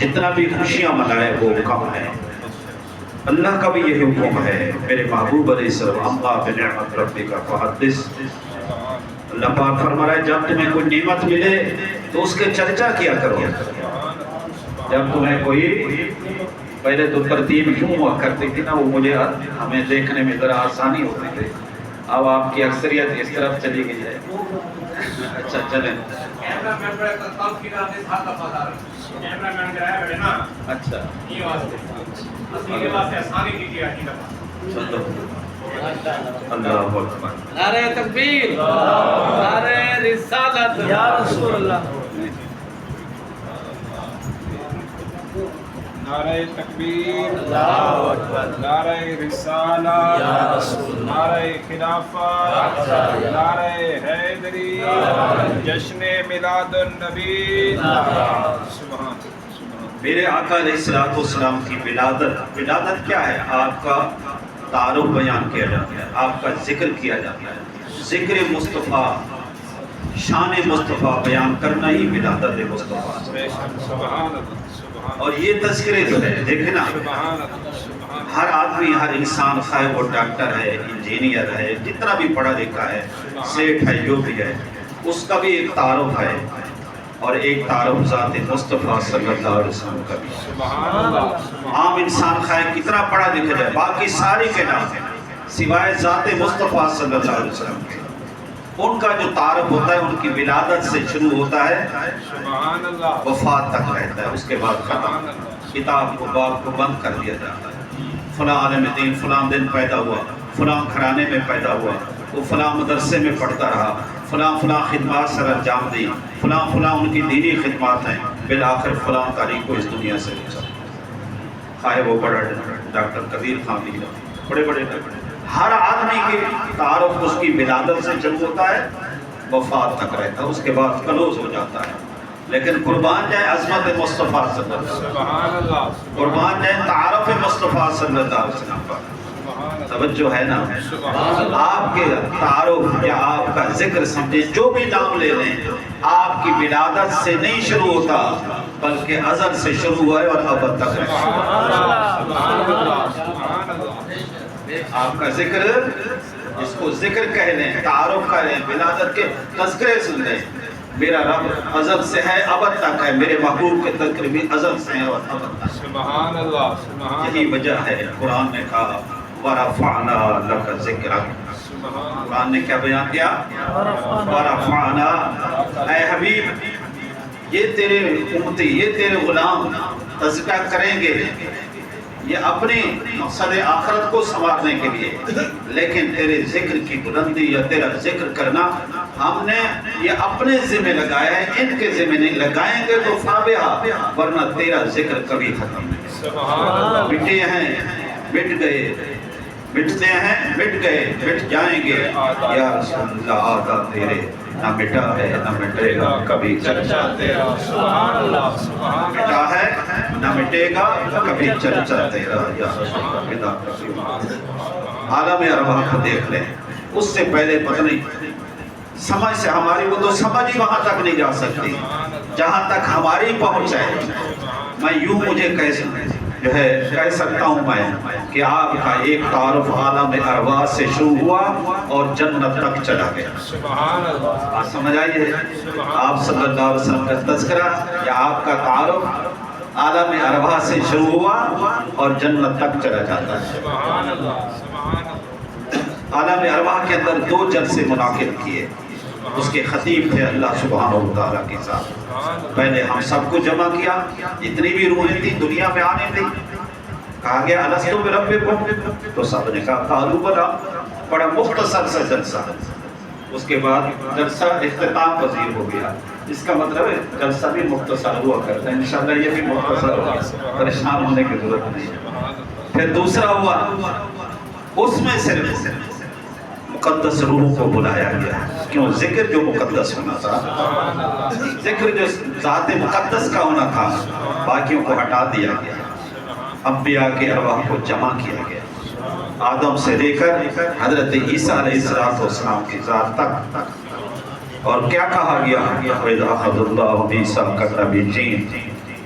جتنا بھی خوشیاں منائے وہ کم ہے۔ اللہ کا بھی یہی حکم ہے، میرے محبوب علیہ السلام اما بنعمت ربک فحدث۔ اللہ پاک فرما رہا ہے جب تمہیں کوئی نعمت ملے تو اس کے چرچا کیا کرو۔ جب تمہیں کوئی، پہلے تو ترتیب کیوں ہوا کرتی تھی نا، وہ مجھے ہمیں دیکھنے میں ذرا آسانی ہوتی تھی، اب آپ کی اکثریت اس طرف چلی گئی ہے۔ اچھا چلیں، اچھا اللہ اکبر، نعرہ تکبیر، نعرہ رسالت یا رسول اللہ، نعرہ تکبیر، نعرہ رسالت، نعرہ خلافت، نعرہ حیدری، جشن میلاد النبی، سبحان۔ میرے آقا علیہ السلام کی ولادت کیا ہے؟ آپ کا تعارف بیان کیا جاتا ہے، آپ کا ذکر کیا جاتا ہے، ذکر مصطفیٰ، شان مصطفیٰ بیان کرنا ہی ولادت مصطفیٰ۔ سبحان اللہ، اور یہ تذکرے جو ہے دیکھیں نا، ہر آدمی، ہر انسان، خواہ وہ ڈاکٹر ہے، انجینئر ہے، جتنا بھی پڑھا لکھا ہے، سیٹ ہے، جو بھی ہے، اس کا بھی ایک تعارف ہے، اور ایک تعارف ذات مصطفیٰ صلی اللہ علیہ وسلم کا بھی۔ سبحان اللہ۔ عام انسان خواہ کتنا پڑھا لکھا جائے، باقی ساری کے نام سوائے ذات مصطفیٰ صلی اللہ علیہ وسلم کے، ان کا جو تعارف ہوتا ہے ان کی ولادت سے شروع ہوتا ہے، سبحان اللہ، وفات تک رہتا ہے، اس کے بعد ختم، کتاب کو باب کو بند کر دیا جاتا ہے۔ فلاں عالم دین فلاں دن پیدا ہوا، فلاں گھرانے میں پیدا ہوا، وہ فلاں مدرسے میں پڑھتا رہا، فلاں خدمات سر انجام دی، فلاں ان کی دینی خدمات ہیں، بالآخر فلاں تاریخ کو اس دنیا سے گزرا۔ خواہ وہ بڑا ڈاکٹر قدیر خان بھی، بڑے ہر آدمی کے تعارف اس کی ولادت سے جب ہوتا ہے، وفات تک رہتا ہے، اس کے بعد کلوز ہو جاتا ہے۔ لیکن قربان جائے عظمت مصطفیٰ صلی اللہ علیہ وسلم، سبحان اللہ، قربان جائے تعارف مصطفیٰ صلی اللہ علیہ وسلم پر۔ توجہ ہے نا، آپ کے تعارف یا آپ کا ذکر سمجھے، جو بھی نام لے لیں، آپ کی ولادت سے نہیں شروع ہوتا بلکہ ازل سے شروع ہوا ہے اور ابد تک رہتا ہے۔ آپ کا ذکر، جس کو ذکر کہہ لیں، تعارف کہہ لیں، ولادت کے تذکرے سن لیں، میرا رب ازل سے ہے ابد تک ہے، میرے محبوب کے تذکرے بھی ازل سے ہیں اور ابد تک۔ سبحان اللہ، سبحان یہی وجہ ہے قرآن نے کہا وَرَفَعْنَا لَكَ ذِكْرَكَ۔ قرآن نے کیا بیان کیا؟ وَرَفَعْنَا، اے حبیب، یہ تیرے امتی، یہ تیرے غلام تذکرہ کریں گے، یہ اپنی مقصد آخرت کو سنوارنے کے لیے، لیکن تیرے ذکر کی بلندی یا تیرا ذکر کرنا ہم نے یہ اپنے ذمہ لگایا ہے، ان کے ذمہ نہیں لگائیں گے تو فابہا، ورنہ تیرا ذکر کبھی ختم نہیں۔ سبحان اللہ، مٹے ہیں، مٹ گئے، مٹتے ہیں، مٹ گئے، مٹ جائیں گے، یا رسول اللہ آقا تیرے نہ مٹا ہے نہ مٹے گا کبھی چرچا تیرا۔ سبحان اللہ، سبحان اللہ، مٹا ہے نہ مٹے گا کبھی چرچا تیرا، یا رسول اللہ۔ عالم ارواح کو دیکھ لیں، اس سے پہلے پتہ نہیں، سمجھ سے ہماری وہ تو سمجھ ہی وہاں تک نہیں جا سکتی جہاں تک ہماری پہنچ ہے۔ میں یوں مجھے کہہ سکتا ہوں میں کہ آپ کا ایک تعارف عالم ارواح سے شروع ہوا اور جنت تک چلا گیا۔ سبحان اللہ، بات سمجھ آئی ہے؟ آپ صلی اللہ علیہ وسلم کا تذکرہ یا آپ کا تعارف عالم ارواح سے شروع ہوا اور جنت تک چلا جاتا ہے۔ سبحان اللہ، سبحان اللہ، عالم ارواح کے اندر 2 جلسے منعقد کیے، اس کے خطیب تھے اللہ سبحانہ و تعالیٰ کی ذات۔ پہلے ہم سب کو جمع کیا، جتنی بھی روحیں تھی دنیا میں آنے تھی، کہا گیا الستو بربکم، تو سب نے کہا قالوا بلی، بڑا مختصر سا جلسہ، اس کے بعد جلسہ اختتام پذیر ہو گیا۔ اس کا مطلب ہے جلسہ بھی مختصر ہوا کرتا ہے، انشاءاللہ یہ بھی مختصر ہوگا، پریشان ہونے کی ضرورت نہیں ہے۔ پھر دوسرا ہوا، اس میں صرف مقدس روح کو بلایا گیا، کیوں؟ ذکر جو مقدس ہونا تھا، ذکر جو ذات مقدس کا ہونا تھا، باقیوں کو ہٹا دیا گیا، انبیاء کے ارواح کو جمع کیا گیا، آدم سے لے کر حضرت عیسیٰ علیہ السلام کی ذات تک۔ اور کیا کہا گیا؟ وَإِذْ أَخَذَ اللَّهُ مِيثَاقَ النَّبِيِّينَ،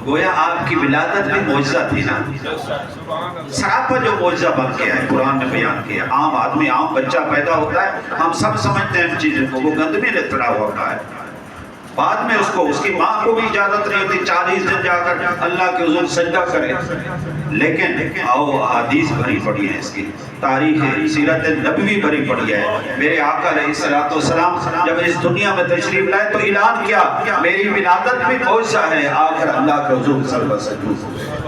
تو گویا آپ کی ولادت بھی معجزہ تھی نا. سبحان اللہ سراپا جو معجزہ بن کے ہے قرآن نے بیان کیا. عام آدمی عام بچہ پیدا ہوتا ہے, ہم سب سمجھتے ہیں ان چیزوں کو, وہ گندمی نے پڑا ہوتا ہے. بعد میں اس کو اس کی ماں کو بھی اجازت نہیں ہوتی 40 دن جا کر اللہ کے حضور سجدہ کرے. لیکن حدیث بھری پڑی ہے, اس کی تاریخ سیرت نبوی بھری پڑی ہے. میرے آقا علیہ الصلوۃ والسلام جب اس دنیا میں تشریف لائے تو اعلان کیا میری ولادت بھی معجزہ ہے, آخر اللہ کے حضور صلی اللہ علیہ وسلم.